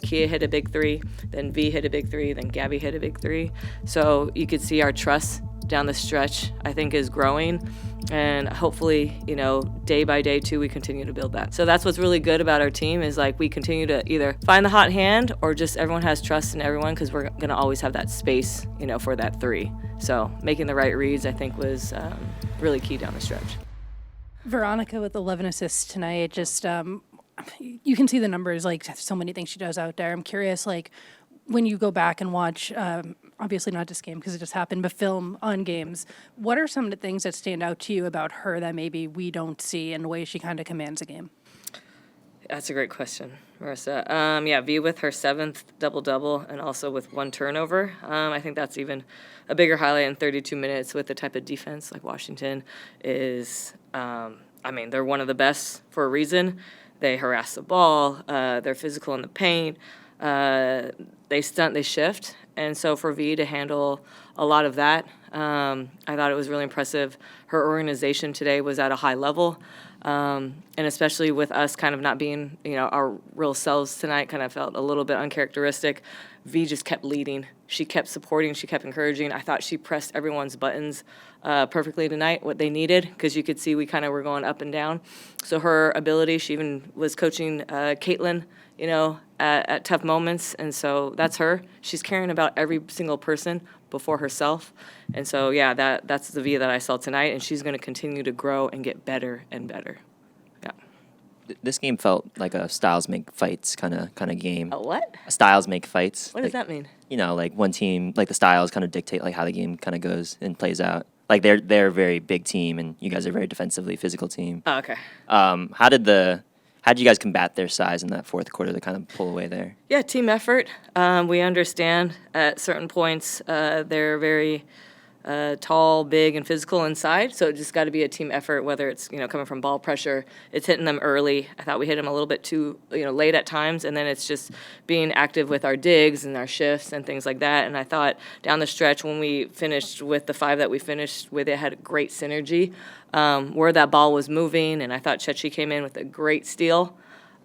Kia hit a big three, then V hit a big three, then Gabby hit a big three. So you could see our trust down the stretch, I think, is growing. And hopefully, day by day too, we continue to build that. So that's what's really good about our team is like we continue to either find the hot hand or just everyone has trust in everyone because we're going to always have that space, for that three. So making the right reads, I think, was really key down the stretch. Veronica with 11 assists tonight, just you can see the numbers, like so many things she does out there. I'm curious, like when you go back and watch, obviously not this game because it just happened, but film on games, what are some of the things that stand out to you about her that maybe we don't see in the way she kind of commands a game? That's a great question, Marissa. V with her 7th double-double and also with 1 turnover. I think that's even a bigger highlight in 32 minutes with the type of defense like Washington is. They're one of the best for a reason. They harass the ball. They're physical in the paint. They stunt, they shift. And so for V to handle a lot of that, I thought it was really impressive. Her organization today was at a high level. And especially with us kind of not being, our real selves tonight, kind of felt a little bit uncharacteristic. V just kept leading. She kept supporting. She kept encouraging. I thought she pressed everyone's buttons perfectly tonight, what they needed, because you could see we kind of were going up and down. So her ability, she even was coaching Caitlin, at tough moments. And so that's her. She's caring about every single person before herself. And so, that's the V that I saw tonight, and she's going to continue to grow and get better and better. Yeah. This game felt like a styles make fights kind of game. A what? A styles make fights. What does that mean? Like one team, like the styles kind of dictate like how the game kind of goes and plays out. Like they're a very big team, and you guys are a very defensively physical team. Oh, okay. How did you guys combat their size in that fourth quarter to kind of pull away there? Yeah, team effort. We understand at certain points they're very tall, big, and physical inside. So it just got to be a team effort, whether it's, coming from ball pressure, it's hitting them early. I thought we hit them a little bit too, late at times. And then it's just being active with our digs and our shifts and things like that. And I thought down the stretch when we finished with the 5 that we finished with, it had a great synergy where that ball was moving. And I thought Chechi came in with a great steal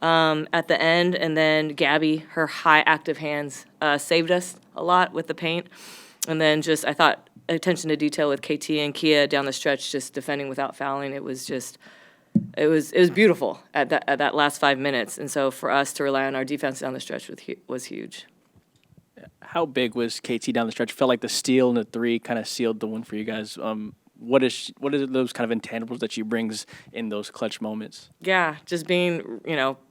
at the end. And then Gabby, her high active hands saved us a lot with the paint. And then I thought, attention to detail with KT and Kia down the stretch, just defending without fouling. It was beautiful at that last 5 minutes. And so for us to rely on our defense down the stretch was huge. How big was KT down the stretch? Felt like the steal and the 3 kind of sealed the one for you guys. What is those kind of intangibles that she brings in those clutch moments? Yeah, just being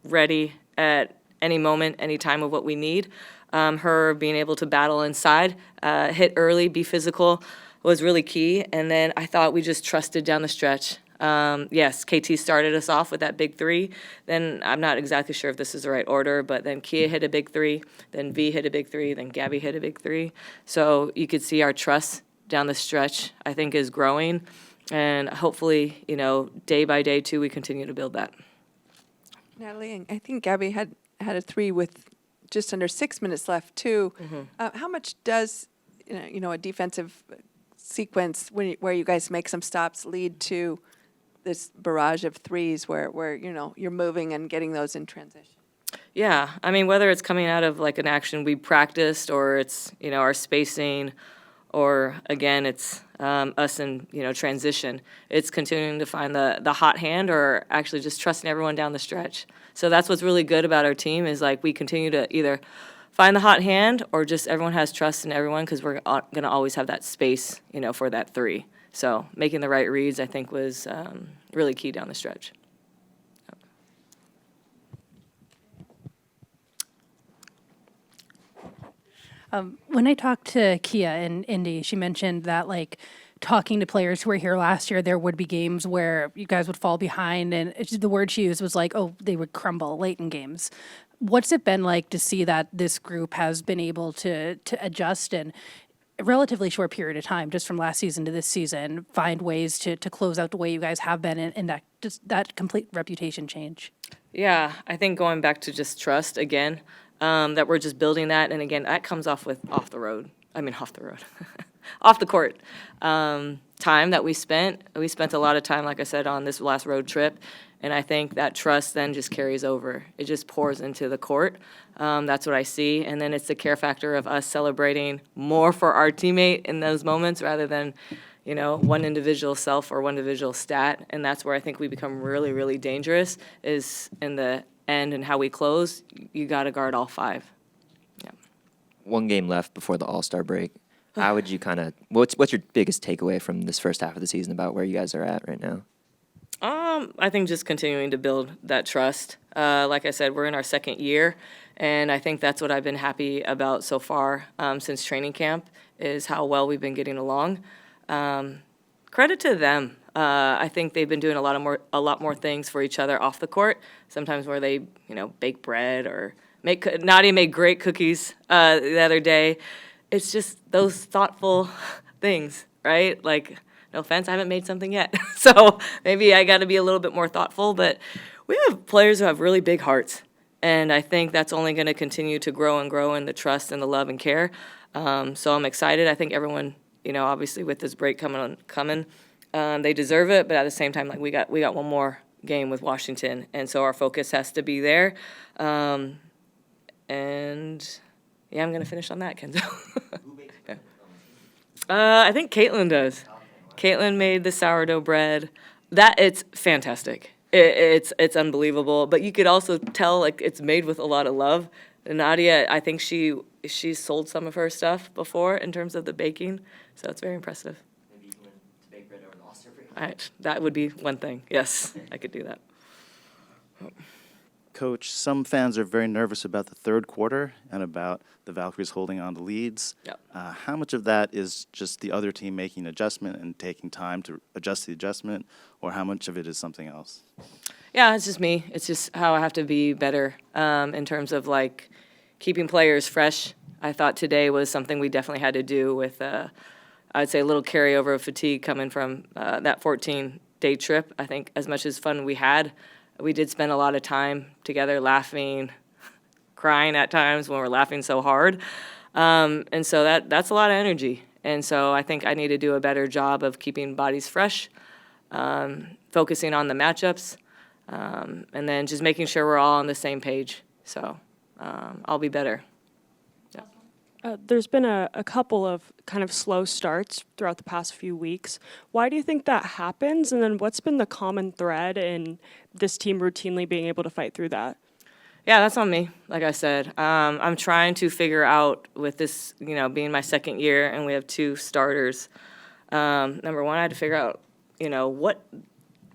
ready at any moment, any time of what we need. Her being able to battle inside, hit early, be physical was really key. And then I thought we just trusted down the stretch. Yes, KT started us off with that big 3. Then I'm not exactly sure if this is the right order, but then Kia hit a big 3, then V hit a big 3, then Gabby hit a big 3. So you could see our trust down the stretch, I think, is growing. And hopefully, day by day too, we continue to build that. Natalie, I think Gabby had a 3 with just under 6 minutes left too. Mm-hmm. How much does a defensive sequence where you guys make some stops lead to this barrage of 3s where you're moving and getting those in transition? Yeah, whether it's coming out of like an action we practiced or it's our spacing, or again it's us in transition. It's continuing to find the hot hand or actually just trusting everyone down the stretch. So that's what's really good about our team is like we continue to either find the hot hand or just everyone has trust in everyone because we're going to always have that space, for that 3. So making the right reads, I think, was really key down the stretch. When I talked to Kia in Indy, she mentioned that talking to players who were here last year, there would be games where you guys would fall behind, and the word she used was they would crumble late in games. What's it been like to see that this group has been able to adjust in a relatively short period of time, just from last season to this season, find ways to close out the way you guys have been, and that complete reputation change? Yeah, I think going back to just trust again, that we're just building that, and again, that comes off the court time that we spent. We spent a lot of time, like I said, on this last road trip, and I think that trust then just carries over. It just pours into the court. That's what I see. And then it's the care factor of us celebrating more for our teammate in those moments rather than, one individual self or one individual stat. And that's where I think we become really, really dangerous is in the end and how we close. You got to guard all 5. Yeah. One game left before the All-Star break. How would you what's your biggest takeaway from this first half of the season about where you guys are at right now? I think just continuing to build that trust. Like I said, we're in our 2nd year, and I think that's what I've been happy about so far since training camp is how well we've been getting along. Credit to them. I think they've been doing a lot more things for each other off the court. Sometimes where they, bake bread or Nadia made great cookies the other day. It's just those thoughtful things, right? Like, no offense, I haven't made something yet. So maybe I got to be a little bit more thoughtful. But we have players who have really big hearts. And I think that's only going to continue to grow and grow in the trust and the love and care. So I'm excited. I think everyone, obviously with this break coming, they deserve it. But at the same time, like we got one more game with Washington. And so our focus has to be there. And yeah, I'm going to finish on that, Kenzo. I think Caitlin does. Caitlin made the sourdough bread. It's fantastic. It's unbelievable. But you could also tell like it's made with a lot of love. And Nadia, I think she's sold some of her stuff before in terms of the baking, so it's very impressive. Maybe you can learn to bake bread over the All-Star break. That would be one thing. Yes, I could do that. Coach, some fans are very nervous about the 3rd quarter and about the Valkyries holding on to leads. Yep. How much of that is just the other team making an adjustment and taking time to adjust the adjustment, or how much of it is something else? Yeah, it's just me. It's just how I have to be better in terms of like keeping players fresh. I thought today was something we definitely had to do with, I'd say, a little carryover of fatigue coming from that 14-day trip. I think as much as fun we had, we did spend a lot of time together laughing, crying at times when we're laughing so hard. And so that's a lot of energy. And so I think I need to do a better job of keeping bodies fresh, focusing on the matchups, and then just making sure we're all on the same page. So I'll be better. There's been a couple of kind of slow starts throughout the past few weeks. Why do you think that happens? And then what's been the common thread in this team routinely being able to fight through that? Yeah, that's on me. Like I said, I'm trying to figure out with this, being my 2nd year and we have 2 starters. Number one, I had to figure out, what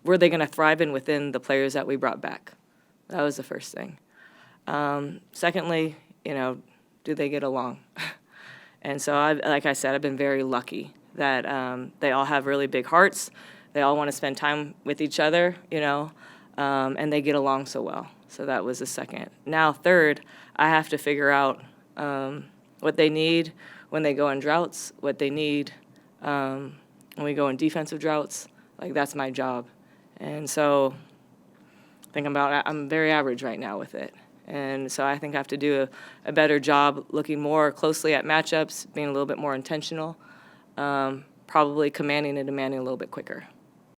were they going to thrive in within the players that we brought back? That was the first thing. Secondly, do they get along? And so, like I said, I've been very lucky that they all have really big hearts. They all want to spend time with each other, and they get along so well. So that was the second. Now, third, I have to figure out what they need when they go in droughts, what they need when we go in defensive droughts. Like, that's my job. And so I'm very average right now with it. And so I think I have to do a better job looking more closely at matchups, being a little bit more intentional, probably commanding and demanding a little bit quicker.